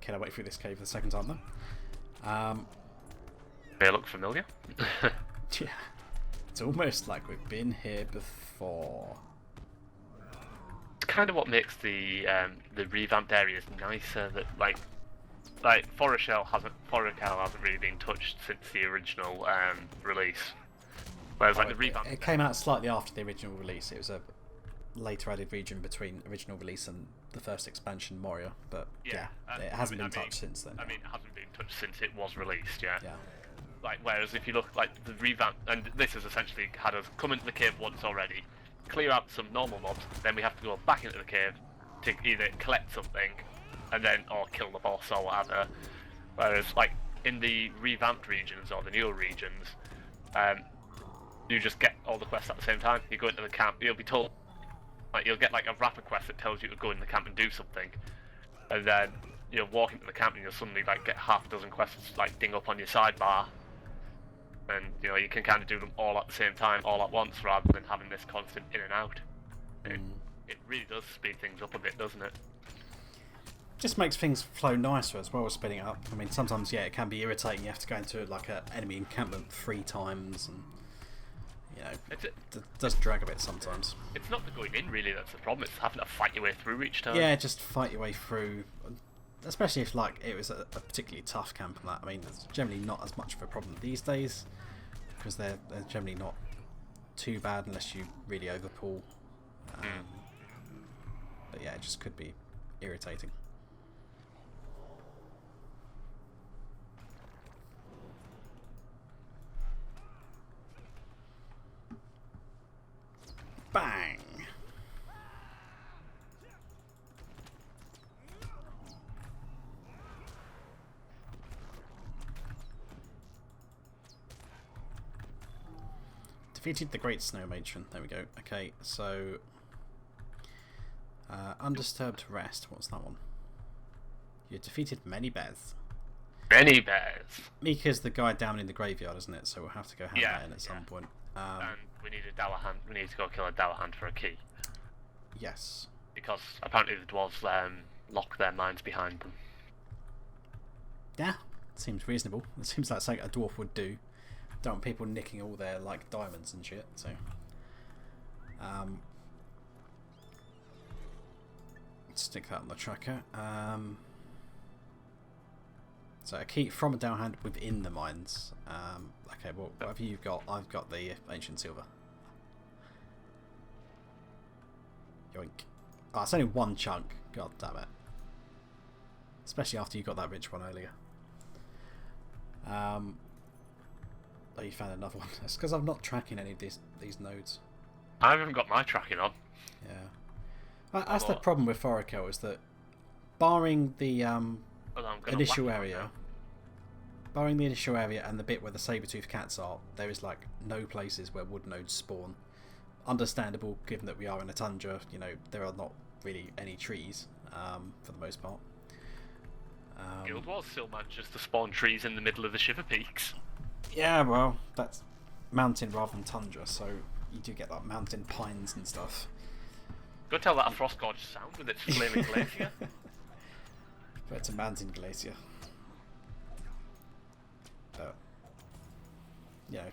Can I wait through this cave for the second time then? They look familiar. Yeah. It's almost like we've been here before. It's kind of what makes the revamped areas nicer. That like Forochel hasn't really been touched since the original release. Whereas like the revamped, it came out slightly after the original release. It was a later added region between original release and the first expansion, Moria. But yeah, it hasn't been touched since then. I mean, it hasn't been touched since it was released. Yeah. Yeah. Like, whereas if you look like the revamp, and this has essentially had us come into the cave once already, clear out some normal mobs, then we have to go back into the cave to either collect something, and then or kill the boss or whatever. Whereas like in the revamped regions or the newer regions, you just get all the quests at the same time. You go into the camp, you'll be told, like you'll get like a rapid quest that tells you to go in the camp and do something, and then you'll walk into the camp and you'll suddenly like get half a dozen quests like ding up on your sidebar. And you know you can kind of do them all at the same time, all at once, rather than having this constant in and out. It really does speed things up a bit, doesn't it? Just makes things flow nicer as well as speeding it up. I mean, sometimes it can be irritating. You have to go into like an enemy encampment 3 times, and it does drag a bit sometimes. It's not the going in really that's the problem. It's having to fight your way through each time. Yeah, just fight your way through. Especially if like it was a particularly tough camp and that. I mean, it's generally not as much of a problem these days because they're generally not too bad unless you really overpull. But yeah, it just could be irritating. Bang! Defeated the Great Snow Matron. There we go. Okay, so Undisturbed Rest. What's that one? You defeated many bears. Many bears. Mika's the guy down in the graveyard, isn't it? So we'll have to go hand that in at some point. And we need a Dalahan. We need to go kill a Dalahan for a key. Yes. Because apparently the dwarves lock their mines behind them. Yeah, seems reasonable. It seems like something a dwarf would do. Don't want people nicking all their like diamonds and shit. So, stick that on the tracker. So a key from a down hand within the mines. Okay, well, whatever you've got, I've got the ancient silver. Yoink. Oh, it's only one chunk. God damn it. Especially after you got that rich one earlier. Oh, you found another one. It's because I'm not tracking any of these nodes. I haven't got my tracking on. Yeah. That's the problem with Forochel, is that barring the initial area, and the bit where the saber-toothed cats are, there is like no places where wood nodes spawn. Understandable, given that we are in a tundra. You know, there are not really any trees for the most part. Guild Wars still manages to spawn trees in the middle of the Shiver Peaks. Yeah, well, that's mountain rather than tundra, so you do get like mountain pines and stuff. Go tell that a frost gorge sound with its flaming glacier. But it's a mountain glacier. But yeah,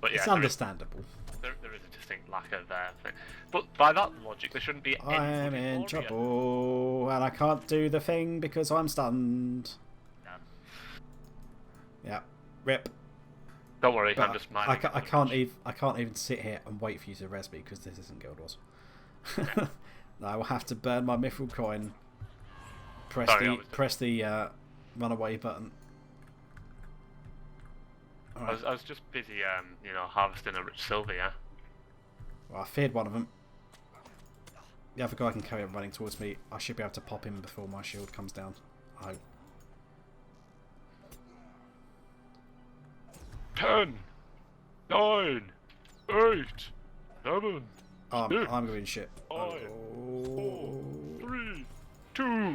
it's understandable. There is a distinct lack of thing. But by that logic, there shouldn't be any I'm in trouble, and I can't do the thing because I'm stunned. Yeah. Rip. Don't worry, But I'm just mining. I can't even sit here and wait for you to res me because this isn't Guild Wars. No, I will have to burn my mithril coin. Press the runaway button. Right. I was just busy, harvesting a rich silver. Yeah. Well, I feared one of them. The other guy can carry on running towards me. I should be able to pop him before my shield comes down. I hope. 10, 9, 8, 7. I'm going shit. 5, 4, 3, 2,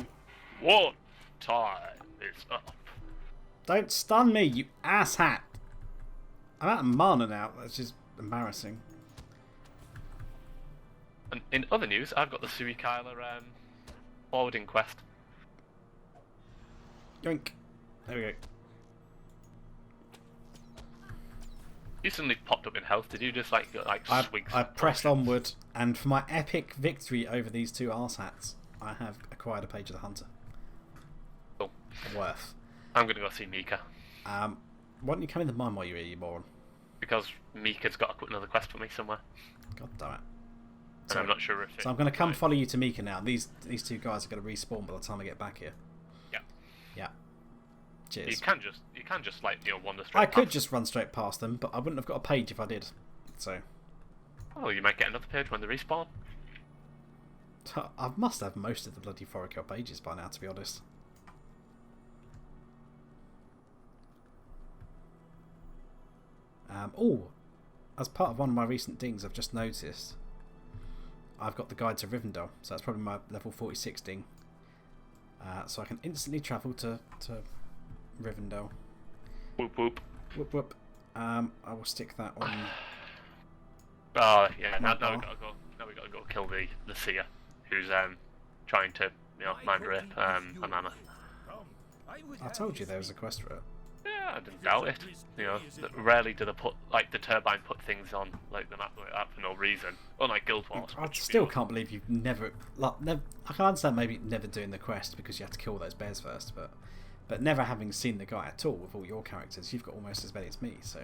1. Time is up. Don't stun me, you asshat! I'm out of mana now. That's just embarrassing. And in other news, I've got the Suri Kyler forwarding quest. Yoink. There we go. You suddenly popped up in health. Did you just like swing? I pressed onward, and for my epic victory over these two arsehats, I have acquired a page of the hunter. Cool. Worth. I'm gonna go see Mika. Why don't you come in the mine while you're here, you moron? Because Mika's got to put another quest for me somewhere. God damn it. And I'm not sure if So I'm going to come follow you to Mika now. These two guys are going to respawn by the time I get back here. Yeah. Yeah. Cheers. You can just like wander straight. I could just run straight past them, but I wouldn't have got a page if I did. So. Oh, you might get another page when they respawn. I must have most of the bloody Forochel pages by now, to be honest. As part of one of my recent dings, I've just noticed I've got the guide to Rivendell, so that's probably my level 46 ding. So I can instantly travel to Rivendell. Whoop whoop. Whoop whoop. I will stick that on. Oh yeah, now we gotta go. Now we gotta go kill the seer, who's trying to mind rape a mammoth. I told you there was a quest for it. Yeah, I didn't doubt it. Rarely do they put the turbine put things on the map like that for no reason. Unlike Guild Wars. I still can't believe you've never I can understand maybe never doing the quest because you have to kill those bears first, but never having seen the guy at all with all your characters, you've got almost as many as me. So.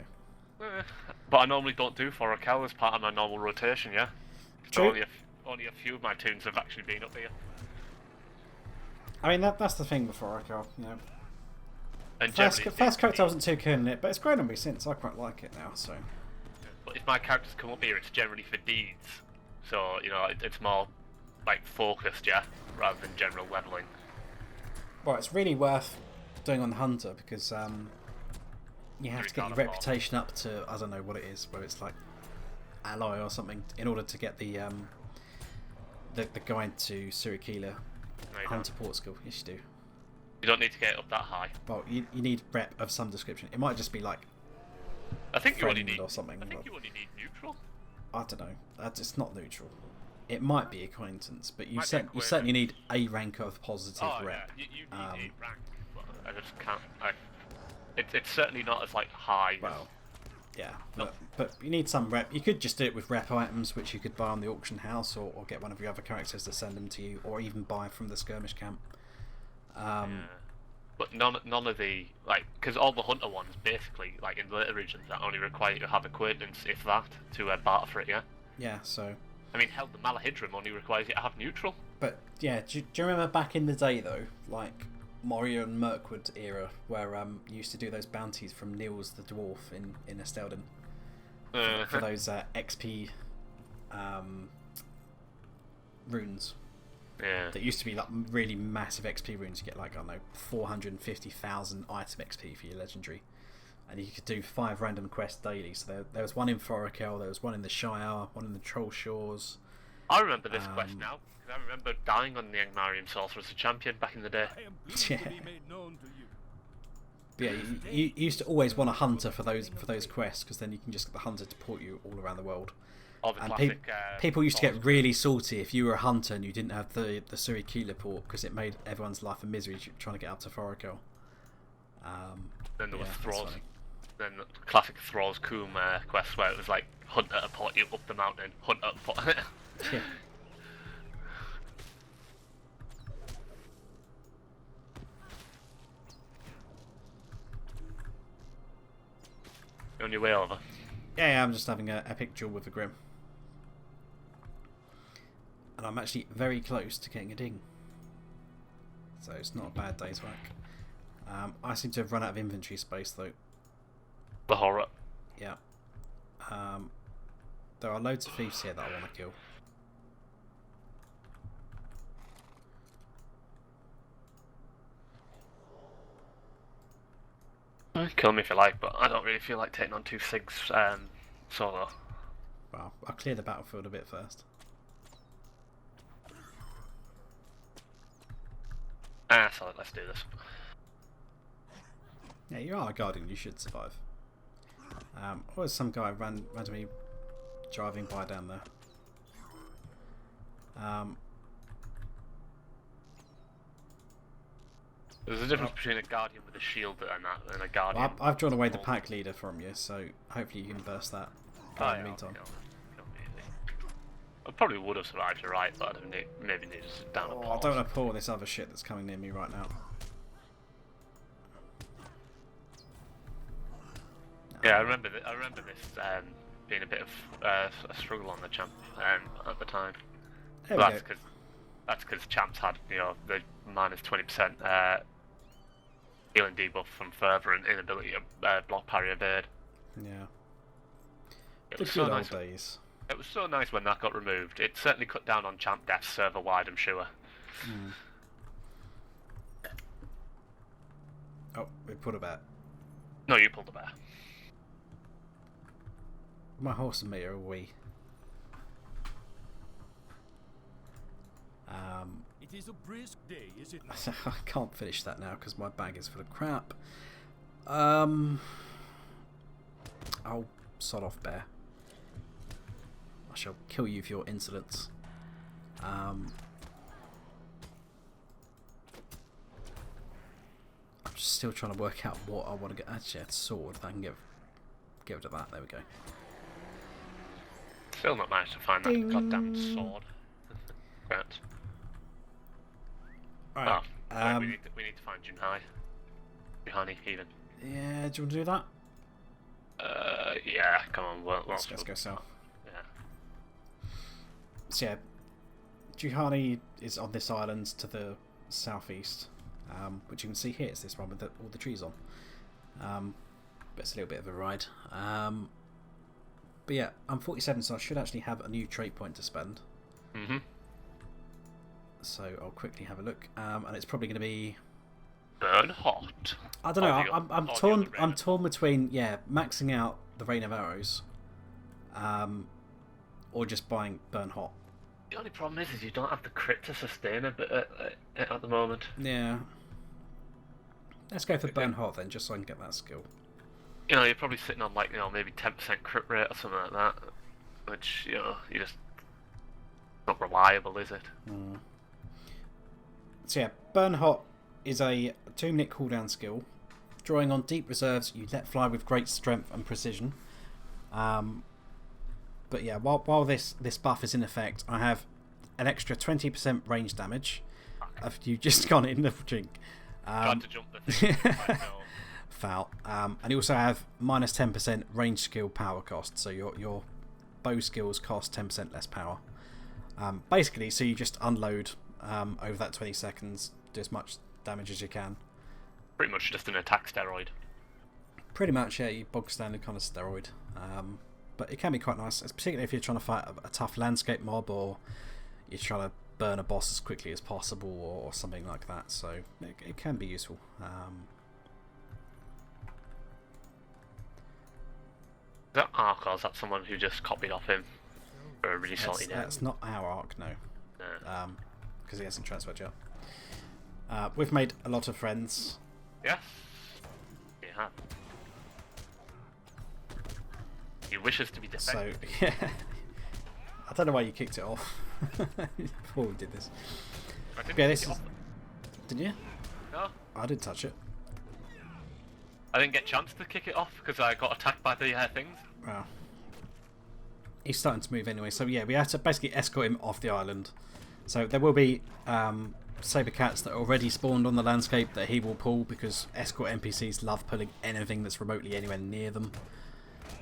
But I normally don't do Forochel as part of my normal rotation. Yeah. True. Only a few of my tunes have actually been up here. I mean that's the thing with Forochel, And first character I wasn't too keen on it, but it's grown on me since. I quite like it now. So. But if my characters come up here, it's generally for deeds. So it's more focused, yeah, rather than general leveling. Well, it's really worth doing on the hunter because you have to get your reputation up to I don't know what it is, where it's like alloy or something, in order to get the guide to Zigilgund hunter port skill. Yes, you do. You don't need to get it up that high. Well, you need rep of some description. It might just be like I think you only need or something. I think you only need neutral. I don't know. It's not neutral. It might be acquaintance, but you certainly need a rank of positive rep. Yeah, you need a rank. But I just can't. It's certainly not as high. Well, yeah, but you need some rep. You could just do it with rep items, which you could buy on the auction house, or get one of your other characters to send them to you, or even buy from the skirmish camp. Yeah. But none of the because all the hunter ones basically in the later regions that only require you to have acquaintance, if that, to barter for it. Yeah. Yeah. So. I mean, hell, the Malahidrum only requires you to have neutral. But yeah, do you remember back in the day though, Moria and Mirkwood era, where you used to do those bounties from Niels the dwarf in Estelden for those XP runes. Yeah. That used to be really massive XP runes. You get I don't know 450,000 item XP for your legendary, and you could do 5 random quests daily. So there was one in Forochel, there was one in the Shire, one in the Troll Shores. I remember this quest now, because I remember dying on the Angmarian Sorceress as a champion back in the day. Yeah. But yeah, you used to always want a hunter for those quests, because then you can just get the hunter to port you all around the world. Oh, the and classic, people used to get really salty if you were a hunter and you didn't have the Zigilgund port, because it made everyone's life a misery trying to get up to Forochel. Then there was Thrall's. Then the classic Thrall's Coombe quest where it was hunter to port you up the mountain, hunter to port. Yeah. You on your way over? Yeah, I'm just having an epic duel with the Grim. And I'm actually very close to getting a ding. So it's not a bad day's work. I seem to have run out of inventory space though. The horror. Yeah. There are loads of thieves here that I want to kill. Kill me if you like, but I don't really feel like taking on 2 Sigs solo. Well, I'll clear the battlefield a bit first. So let's do this. Yeah, you are a guardian, you should survive. Or some guy randomly driving by down there. There's a difference between a guardian with a shield and a guardian. Well, I've drawn away the pack leader from you, so hopefully you can burst that. In the meantime. I probably would have survived, you're right, but I maybe need to sit down and I pause. don't want to pour this other shit that's coming near me right now. Yeah, I remember this being a bit of a struggle on the champ at the time. But that's because champs had the minus 20% healing debuff from fervor and inability to block parry evade. Yeah. It The was good so old nice. days. It was so nice when that got removed. It certainly cut down on champ deaths server wide, I'm sure. Oh, we put a bet. No, you pulled the bear. My horse and me are a wee. It is a brisk day, is it? I can't finish that now because my bag is full of crap. I'll sod off, bear. I shall kill you for your insolence. I'm just still trying to work out what I want to get. Actually, a sword. If I can give it to that. There we go. Still not managed to find that goddamn sword. Right. Right. Oh, we need to find Junhai. Juhani, even. Yeah, do you want to do that? Yeah, come on, Let's go south. Yeah. So yeah, Juhani is on this island to the southeast, which you can see here. It's this one with all the trees on. But it's a little bit of a ride. But yeah, I'm 47, so I should actually have a new trait point to spend. Mm-hmm. So I'll quickly have a look, and it's probably going to be Burn hot. I don't know. I'm torn. I'm torn between maxing out the Rain of Arrows, or just buying Burn Hot. The only problem is you don't have the crit to sustain it at the moment. Yeah. Let's go for Burn Hot then, just so I can get that skill. You're probably sitting on maybe 10% crit rate or something like that, which you just not reliable, is it? Mm. So yeah, Burn Hot is a 2-minute cooldown skill. Drawing on deep reserves, you let fly with great strength and precision. But yeah, while this buff is in effect, I have an extra 20% range damage. Have you just gone in the drink? Tried to jump the thing. Foul. And you also have minus 10% range skill power cost, so your bow skills cost 10% less power. Basically, so you just unload over that 20 seconds, do as much damage as you can. Pretty much just an attack steroid. Pretty much, yeah, you bog standard kind of steroid. But it can be quite nice, particularly if you're trying to fight a tough landscape mob, or you're trying to burn a boss as quickly as possible, or something like that. So it can be useful. Is that Ark, or is that someone who just copied off him for a really salty name? That's not our Ark, no. No. Because he hasn't transferred yet. We've made a lot of friends. Yes. You have. He wishes to be defended. So, yeah. I don't know why you kicked it off before we did this. I didn't Yeah, kick this it is... off. Did you? No. I didn't touch it. I didn't get a chance to kick it off because I got attacked by the things. Wow. He's starting to move anyway, so yeah, we have to basically escort him off the island. So there will be saber cats that are already spawned on the landscape that he will pull, because escort NPCs love pulling anything that's remotely anywhere near them.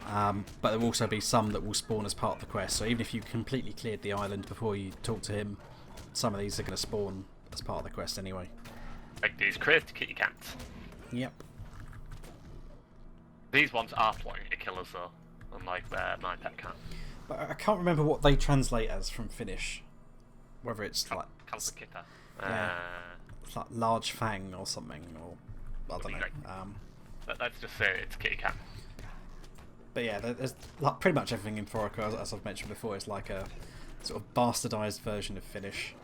But there will also be some that will spawn as part of the quest, so even if you completely cleared the island before you talk to him, some of these are going to spawn as part of the quest anyway. Like these crazy kitty cats. Yep. These ones are plotting to kill us though, unlike my pet cat. But I can't remember what they translate as from Finnish. Whether it's like... Kalpakita. Yeah. It's like large fang or something, or... I don't know. Let's just say it's kitty cat. But yeah, there's like pretty much everything in Forochel, as I've mentioned before, is like a sort of bastardized version of Finnish.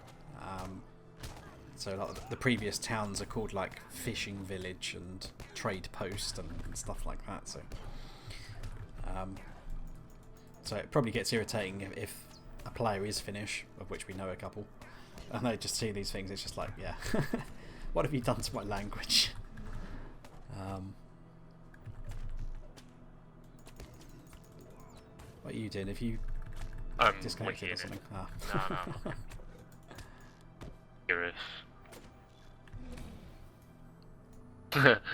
So like the previous towns are called like Fishing Village and Trade Post and stuff like that. So it probably gets irritating if a player is Finnish, of which we know a couple, and they just see these things. It's just like, yeah, What have you done to my language? What are you doing? Have you disconnected or something? Ah. No. Curious.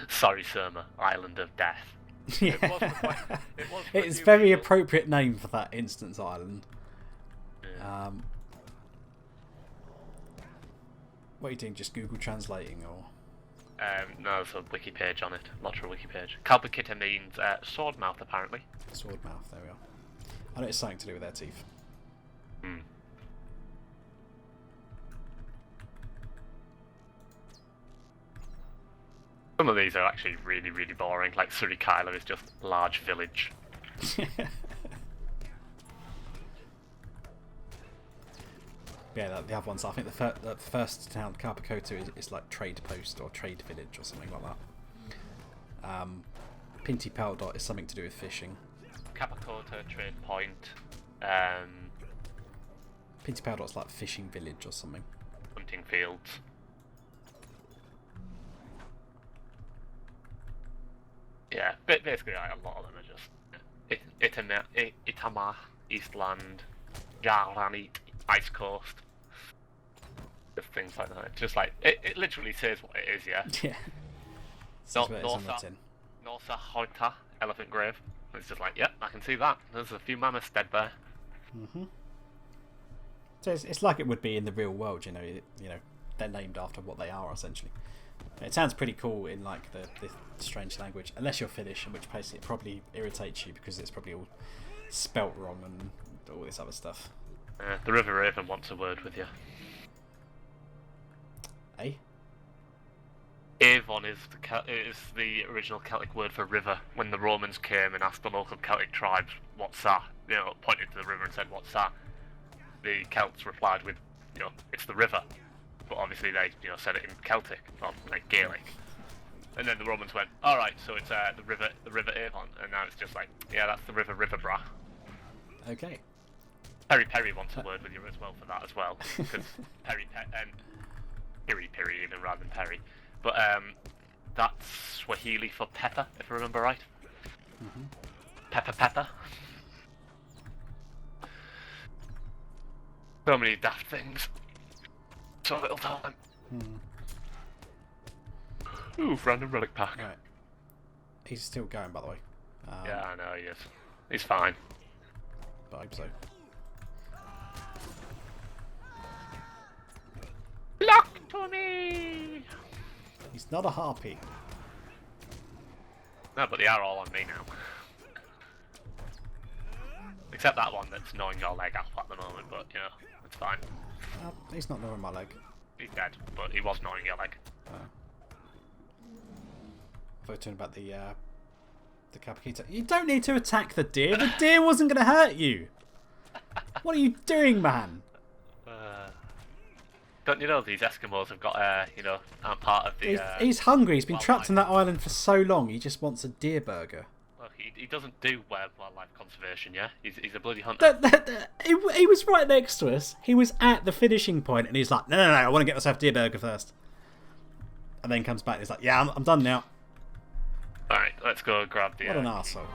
Sorry, Surma, Island of Death. Yeah. It wasn't quite, It's a very appropriate name for that instance island. Yeah. What are you doing? Just Google translating or? No, there's a wiki page on it. LOTRO wiki page. Kalbakita means sword mouth, apparently. Sword mouth, there we are. I know it's something to do with their teeth. Hmm. Some of these are actually really, really boring. Like Surikaila is just large village. Yeah, the other ones. I think the first town, Carpacoto, is like trade post or trade village or something like that. Pinty Powdot is something to do with fishing. Kapakota, trade point, Pinty Powdot's like fishing village or something. hunting fields. Yeah, basically like, a lot of them are just Itamar, Eastland, Jarani, Ice Coast, just things like that. Just like it literally says what it is, yeah. Yeah. Norsu-hauta, Elephant Grave. It's just like, yep, I can see that. There's a few mammoths dead there. Mhm. So it's like it would be in the real world, you know. They're named after what they are essentially. It sounds pretty cool in like the strange language, unless you're Finnish, in which case it probably irritates you because it's probably all spelt wrong and all this other stuff. The River Raven wants a word with you. Eh? Avon is the original Celtic word for river. When the Romans came and asked the local Celtic tribes, "What's that?" Pointed to the river and said, "What's that?" The Celts replied with, "It's the river." But obviously they, said it in Celtic, or like Gaelic. And then the Romans went, "All right, so it's the river Avon," and now it's just like, yeah, that's the river brah. Okay. Perry wants a word with you as well for that as well, because Piri even rather than Perry. But that's Swahili for pepper, if I remember right. Mm-hmm. Pepper. So many daft things. So little time. Ooh, random relic pack. Right. He's still going, by the way. Yeah, I know he is. He's fine. But I hope so. Lock to me! He's not a harpy. No, but they are all on me now. Except that one that's gnawing your leg off at the moment, but, it's fine. He's not gnawing my leg. He's dead, but he was gnawing your leg. I thought talking about the Capacita. You don't need to attack the deer. The deer wasn't going to hurt you. What are you doing, man? Don't you know these Eskimos have got, aren't part of the... He's hungry. He's been trapped on that island for so long. He just wants a deer burger. Well, he doesn't do wildlife conservation, yeah? He's a bloody hunter. He was right next to us. He was at the finishing point, and he's like, no, I want to get myself a deer burger first. And then comes back and he's like, yeah, I'm done now. Alright, let's go grab the... What an arsehole.